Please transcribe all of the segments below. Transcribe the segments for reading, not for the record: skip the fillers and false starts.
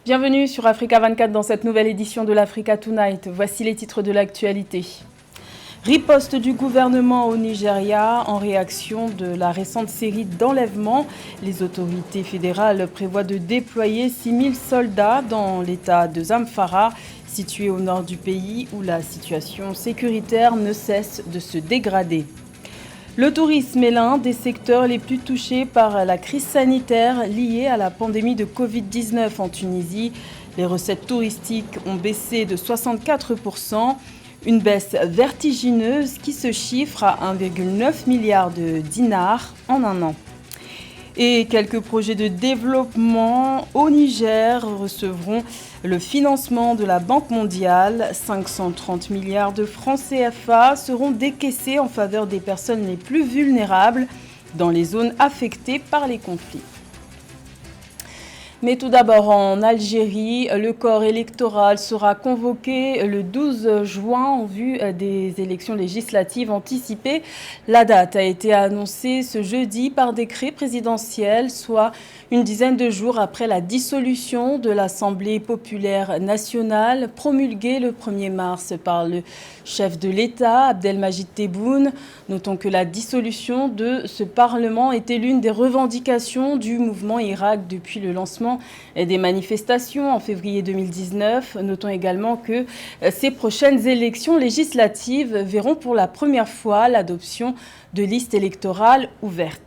Bienvenue sur Africa 24 dans cette nouvelle édition de l'Africa Tonight. Voici les titres de l'actualité. Riposte du gouvernement au Nigeria en réaction de la récente série d'enlèvements. Les autorités fédérales prévoient de déployer 6000 soldats dans l'état de Zamfara, situé au nord du pays où la situation sécuritaire ne cesse de se dégrader. Le tourisme est l'un des secteurs les plus touchés par la crise sanitaire liée à la pandémie de Covid-19 en Tunisie. Les recettes touristiques ont baissé de 64%, une baisse vertigineuse qui se chiffre à 1,9 milliard de dinars en un an. Et quelques projets de développement au Niger recevront le financement de la Banque mondiale. 530 milliards de francs CFA seront décaissés en faveur des personnes les plus vulnérables dans les zones affectées par les conflits. Mais tout d'abord, en Algérie, le corps électoral sera convoqué le 12 juin en vue des élections législatives anticipées. La date a été annoncée ce jeudi par décret présidentiel, soit une dizaine de jours après la dissolution de l'Assemblée populaire nationale, promulguée le 1er mars par le chef de l'État, Abdelmajid Tebboune. Notons que la dissolution de ce Parlement était l'une des revendications du mouvement Irak depuis le lancement des manifestations en février 2019. Notons également que ces prochaines élections législatives verront pour la première fois l'adoption de listes électorales ouvertes.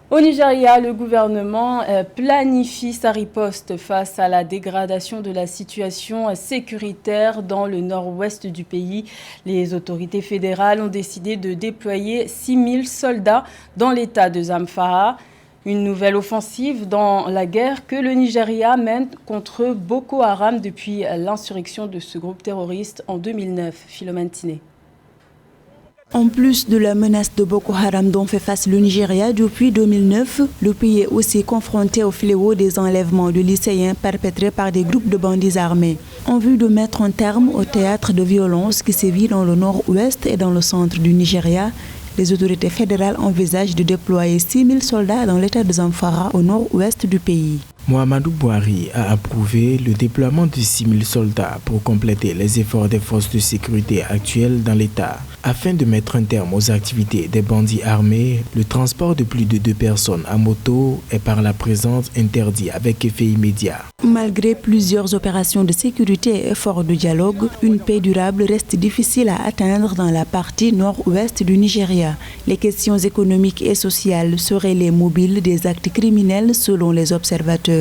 Au Nigeria, le gouvernement planifie sa riposte face à la dégradation de la situation sécuritaire dans le nord-ouest du pays. Les autorités fédérales ont décidé de déployer 6000 soldats dans l'état de Zamfara. Une nouvelle offensive dans la guerre que le Nigeria mène contre Boko Haram depuis l'insurrection de ce groupe terroriste en 2009. Philomène Tiné. En plus de la menace de Boko Haram dont fait face le Nigeria depuis 2009, le pays est aussi confronté au fléau des enlèvements de lycéens perpétrés par des groupes de bandits armés. En vue de mettre un terme au théâtre de violence qui sévit dans le nord-ouest et dans le centre du Nigeria, les autorités fédérales envisagent de déployer 6000 soldats dans l'état de Zamfara au nord-ouest du pays. Muhammadu Buhari a approuvé le déploiement de 6000 soldats pour compléter les efforts des forces de sécurité actuelles dans l'État. Afin de mettre un terme aux activités des bandits armés, le transport de plus de 2 personnes à moto est par la présence interdit avec effet immédiat. Malgré plusieurs opérations de sécurité et efforts de dialogue, une paix durable reste difficile à atteindre dans la partie nord-ouest du Nigeria. Les questions économiques et sociales seraient les mobiles des actes criminels selon les observateurs.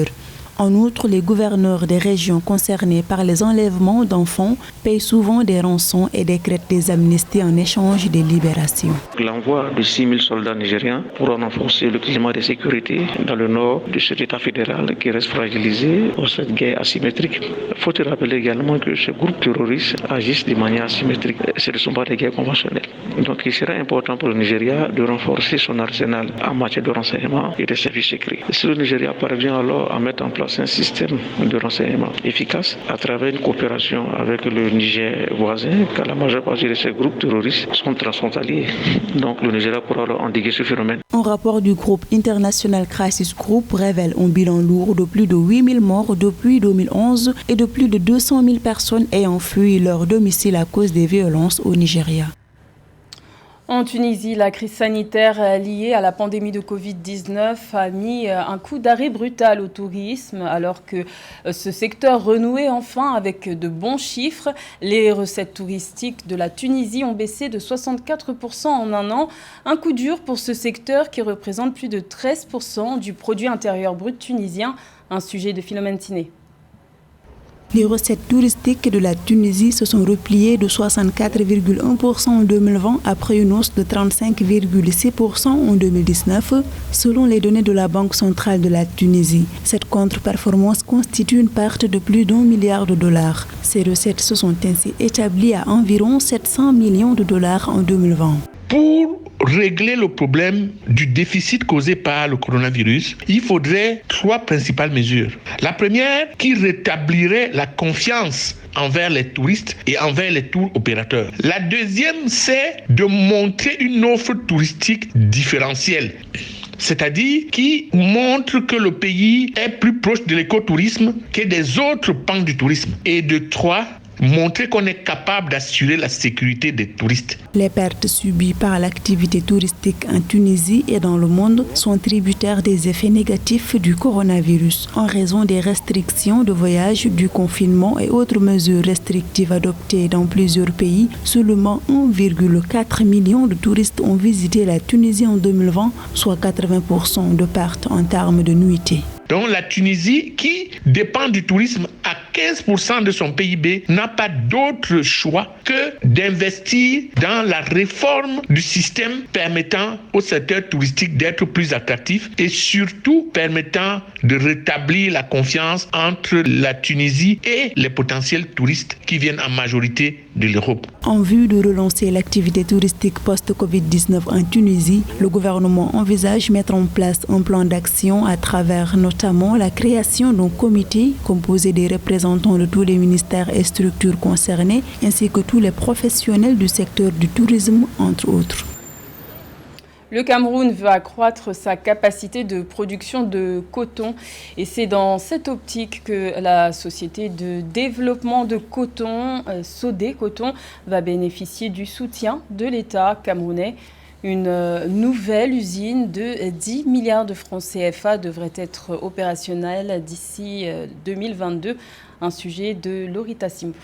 En outre, les gouverneurs des régions concernées par les enlèvements d'enfants payent souvent des rançons et décrètent des amnisties en échange des libérations. L'envoi de 6000 soldats nigériens pourra renforcer le climat de sécurité dans le nord de cet État fédéral qui reste fragilisé par cette guerre asymétrique. Faut-il rappeler également que ces groupes terroristes agissent de manière asymétrique. Ce ne sont pas des guerres conventionnelles. Donc il sera important pour le Nigeria de renforcer son arsenal en matière de renseignement et de services secrets. Si le Nigeria parvient alors à mettre en place un système de renseignement efficace à travers une coopération avec le Niger voisin, car la majeure partie de ces groupes terroristes sont transfrontaliers. Donc le Nigeria pourra alors endiguer ce phénomène. Un rapport du groupe International Crisis Group révèle un bilan lourd de plus de 8000 morts depuis 2011 et de plus de 200 000 personnes ayant fui leur domicile à cause des violences au Nigeria. En Tunisie, la crise sanitaire liée à la pandémie de Covid-19 a mis un coup d'arrêt brutal au tourisme, alors que ce secteur renouait enfin avec de bons chiffres. Les recettes touristiques de la Tunisie ont baissé de 64% en un an. Un coup dur pour ce secteur qui représente plus de 13% du produit intérieur brut tunisien. Un sujet de Philomène Tiné. Les recettes touristiques de la Tunisie se sont repliées de 64,1% en 2020 après une hausse de 35,6% en 2019, selon les données de la Banque centrale de la Tunisie. Cette contre-performance constitue une perte de plus d'1 milliard de dollars. Ces recettes se sont ainsi établies à environ 700 millions de dollars en 2020. Pour régler le problème du déficit causé par le coronavirus, il faudrait 3 principales mesures. La première, qui rétablirait la confiance envers les touristes et envers les tours opérateurs. La deuxième, c'est de montrer une offre touristique différentielle. c'est-à-dire qui montre que le pays est plus proche de l'écotourisme que des autres pans du tourisme. Et de 3, montrer qu'on est capable d'assurer la sécurité des touristes. Les pertes subies par l'activité touristique en Tunisie et dans le monde sont tributaires des effets négatifs du coronavirus en raison des restrictions de voyage, du confinement et autres mesures restrictives adoptées dans plusieurs pays. Seulement 1,4 million de touristes ont visité la Tunisie en 2020, soit 80% de pertes en termes de nuitées. Donc la Tunisie, qui dépend du tourisme à 15% de son PIB, n'a pas d'autre choix que d'investir dans la réforme du système permettant au secteur touristique d'être plus attractif et surtout permettant de rétablir la confiance entre la Tunisie et les potentiels touristes qui viennent en majorité de l'Europe. En vue de relancer l'activité touristique post-Covid-19 en Tunisie, le gouvernement envisage de mettre en place un plan d'action à travers notamment la création d'un comité composé des représentants de tous les ministères et structures concernées, ainsi que tous les professionnels du secteur du tourisme, entre autres. Le Cameroun veut accroître sa capacité de production de coton et c'est dans cette optique que la société de développement de coton, Sodé Coton, va bénéficier du soutien de l'État camerounais. Une nouvelle usine de 10 milliards de francs CFA devrait être opérationnelle d'ici 2022, un sujet de Lorita Simbo.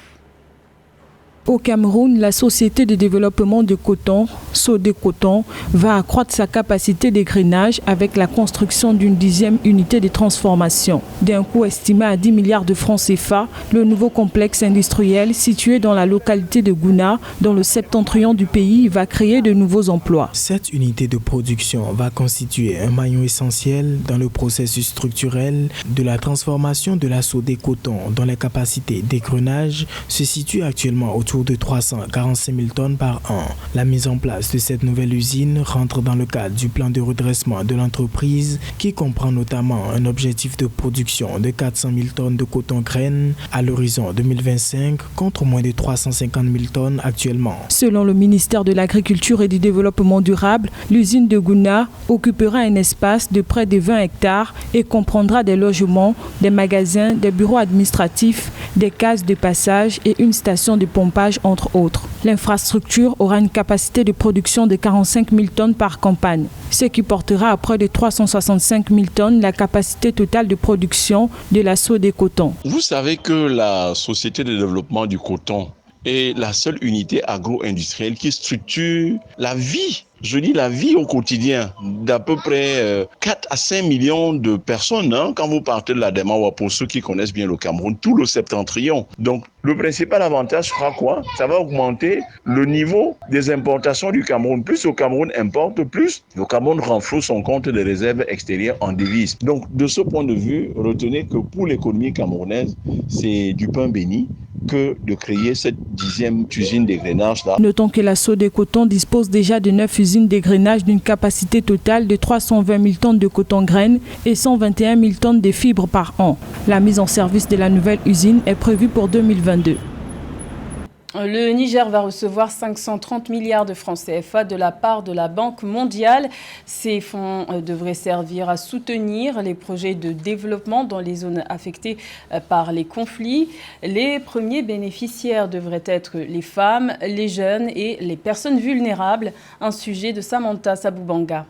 Au Cameroun, la société de développement de coton, Sodé Coton, va accroître sa capacité d'égrainage avec la construction d'une 10e unité de transformation. D'un coût estimé à 10 milliards de francs CFA, le nouveau complexe industriel situé dans la localité de Gouna, dans le septentrion du pays, va créer de nouveaux emplois. Cette unité de production va constituer un maillon essentiel dans le processus structurel de la transformation de la Sodé Coton, dont les capacités d'égrainage se situent actuellement autour de 345 000 tonnes par an. La mise en place de cette nouvelle usine rentre dans le cadre du plan de redressement de l'entreprise qui comprend notamment un objectif de production de 400 000 tonnes de coton graine à l'horizon 2025 contre moins de 350 000 tonnes actuellement. Selon le ministère de l'Agriculture et du Développement durable, l'usine de Gouna occupera un espace de près de 20 hectares et comprendra des logements, des magasins, des bureaux administratifs, des cases de passage et une station de pompage entre autres. L'infrastructure aura une capacité de production de 45 000 tonnes par campagne, ce qui portera à près de 365 000 tonnes la capacité totale de production de la Sodé Coton. Vous savez que la Société de développement du coton est la seule unité agro-industrielle qui structure la vie. Je dis la vie au quotidien d'à peu près 4 à 5 millions de personnes. Quand vous partez de la Demawa, pour ceux qui connaissent bien le Cameroun, tout le septentrion. Donc, le principal avantage sera quoi? Ça va augmenter le niveau des importations du Cameroun. Plus le Cameroun importe, plus le Cameroun renfloue son compte de réserves extérieures en devises. Donc, de ce point de vue, retenez que pour l'économie camerounaise, c'est du pain béni que de créer cette 10e usine d'égrainage-là. Notons que la Sodé Coton dispose déjà de 9 usines d'égrainage d'une capacité totale de 320 000 tonnes de coton graine et 121 000 tonnes de fibres par an. La mise en service de la nouvelle usine est prévue pour 2022. Le Niger va recevoir 530 milliards de francs CFA de la part de la Banque mondiale. Ces fonds devraient servir à soutenir les projets de développement dans les zones affectées par les conflits. Les premiers bénéficiaires devraient être les femmes, les jeunes et les personnes vulnérables. Un sujet de Samantha Saboubanga.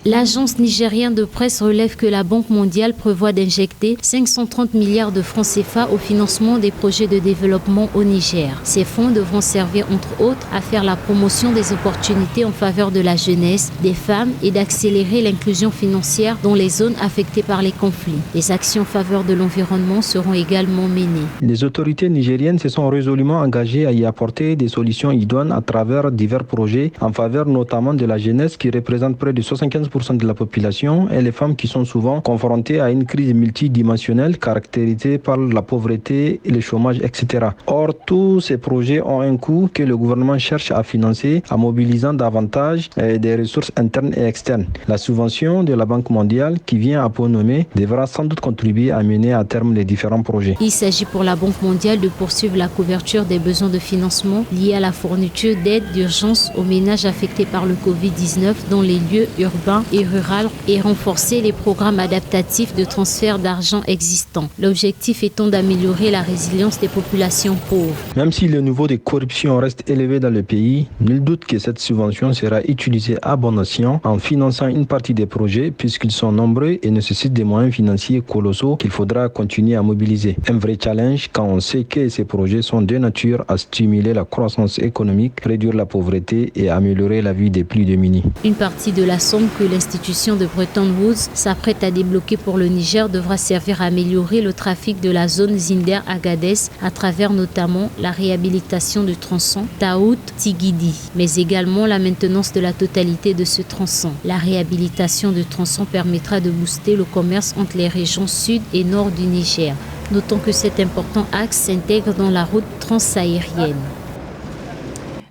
L'agence nigérienne de presse relève que la Banque mondiale prévoit d'injecter 530 milliards de francs CFA au financement des projets de développement au Niger. Ces fonds devront servir entre autres à faire la promotion des opportunités en faveur de la jeunesse, des femmes et d'accélérer l'inclusion financière dans les zones affectées par les conflits. Les actions en faveur de l'environnement seront également menées. Les autorités nigériennes se sont résolument engagées à y apporter des solutions idoines à travers divers projets en faveur notamment de la jeunesse qui représente près de 75% de la population et les femmes qui sont souvent confrontées à une crise multidimensionnelle caractérisée par la pauvreté et le chômage, etc. Or, tous ces projets ont un coût que le gouvernement cherche à financer en mobilisant davantage des ressources internes et externes. La subvention de la Banque mondiale qui vient à point nommé devra sans doute contribuer à mener à terme les différents projets. Il s'agit pour la Banque mondiale de poursuivre la couverture des besoins de financement liés à la fourniture d'aide d'urgence aux ménages affectés par le Covid-19 dans les lieux urbains et rurales et renforcer les programmes adaptatifs de transfert d'argent existants. L'objectif étant d'améliorer la résilience des populations pauvres. Même si le niveau de corruption reste élevé dans le pays, nul doute que cette subvention sera utilisée à bon escient en finançant une partie des projets puisqu'ils sont nombreux et nécessitent des moyens financiers colossaux qu'il faudra continuer à mobiliser. Un vrai challenge quand on sait que ces projets sont de nature à stimuler la croissance économique, réduire la pauvreté et améliorer la vie des plus démunis. Une partie de la somme que l'institution de Bretton Woods s'apprête à débloquer pour le Niger devra servir à améliorer le trafic de la zone Zinder-Agadez à travers notamment la réhabilitation du tronçon Taout-Tigidi, mais également la maintenance de la totalité de ce tronçon. La réhabilitation du tronçon permettra de booster le commerce entre les régions sud et nord du Niger. Notons que cet important axe s'intègre dans la route transsaharienne.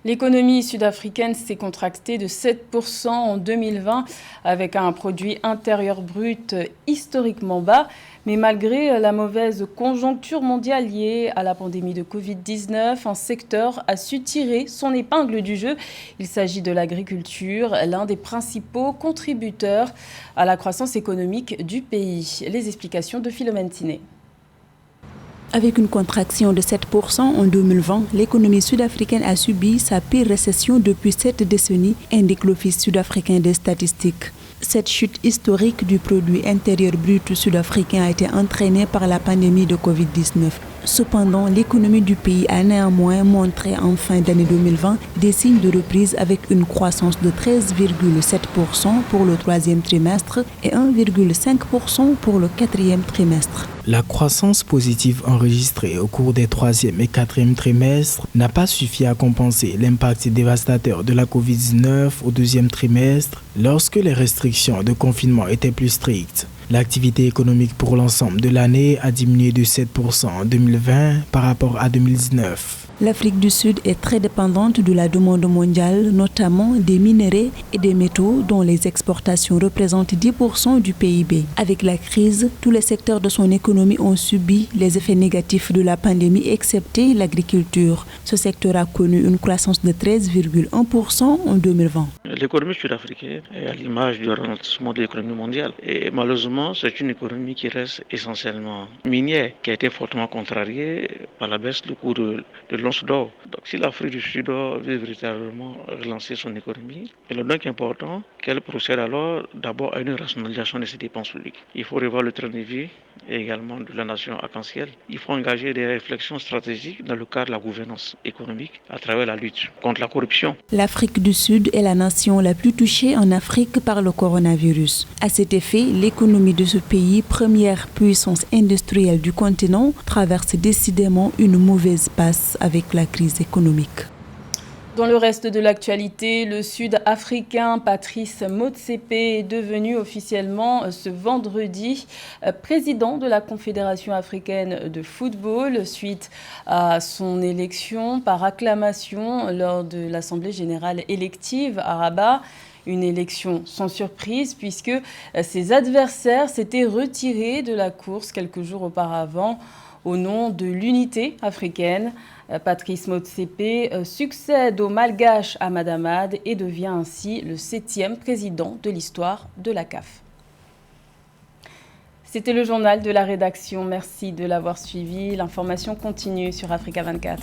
L'économie sud-africaine s'est contractée de 7% en 2020 avec un produit intérieur brut historiquement bas. Mais malgré la mauvaise conjoncture mondiale liée à la pandémie de Covid-19, un secteur a su tirer son épingle du jeu. Il s'agit de l'agriculture, l'un des principaux contributeurs à la croissance économique du pays. Les explications de Philomène Tiné. Avec une contraction de 7% en 2020, l'économie sud-africaine a subi sa pire récession depuis 7 décennies, indique l'Office sud-africain des statistiques. Cette chute historique du produit intérieur brut sud-africain a été entraînée par la pandémie de Covid-19. Cependant, l'économie du pays a néanmoins montré en fin d'année 2020 des signes de reprise avec une croissance de 13,7% pour le troisième trimestre et 1,5% pour le quatrième trimestre. La croissance positive enregistrée au cours des troisième et quatrième trimestres n'a pas suffi à compenser l'impact dévastateur de la Covid-19 au deuxième trimestre lorsque les restrictions de confinement étaient plus strictes. L'activité économique pour l'ensemble de l'année a diminué de 7% en 2020 par rapport à 2019. L'Afrique du Sud est très dépendante de la demande mondiale, notamment des minerais et des métaux dont les exportations représentent 10% du PIB. Avec la crise, tous les secteurs de son économie ont subi les effets négatifs de la pandémie, excepté l'agriculture. Ce secteur a connu une croissance de 13,1% en 2020. L'économie sud-africaine est à l'image du ralentissement de l'économie mondiale. Et malheureusement, c'est une économie qui reste essentiellement minière, qui a été fortement contrariée par la baisse du cours de l'once d'or. Donc si l'Afrique du Sud veut véritablement relancer son économie, il est donc important qu'elle procède alors d'abord à une rationalisation de ses dépenses publiques. Il faut revoir le train de vie et également de la nation arc-en-ciel. Il faut engager des réflexions stratégiques dans le cadre de la gouvernance économique à travers la lutte contre la corruption. L'Afrique du Sud est la nation la plus touchée en Afrique par le coronavirus. À cet effet, l'économie de ce pays, première puissance industrielle du continent, traverse décidément une mauvaise passe avec la crise économique. Dans le reste de l'actualité, le Sud-Africain Patrice Motsepe est devenu officiellement ce vendredi président de la Confédération africaine de football suite à son élection par acclamation lors de l'Assemblée générale élective à Rabat. Une élection sans surprise puisque ses adversaires s'étaient retirés de la course quelques jours auparavant au nom de l'unité africaine. Patrice Motsepe succède au Malgache Ahmad Ahmad et devient ainsi le 7e président de l'histoire de la CAF. C'était le journal de la rédaction. Merci de l'avoir suivi. L'information continue sur Africa 24.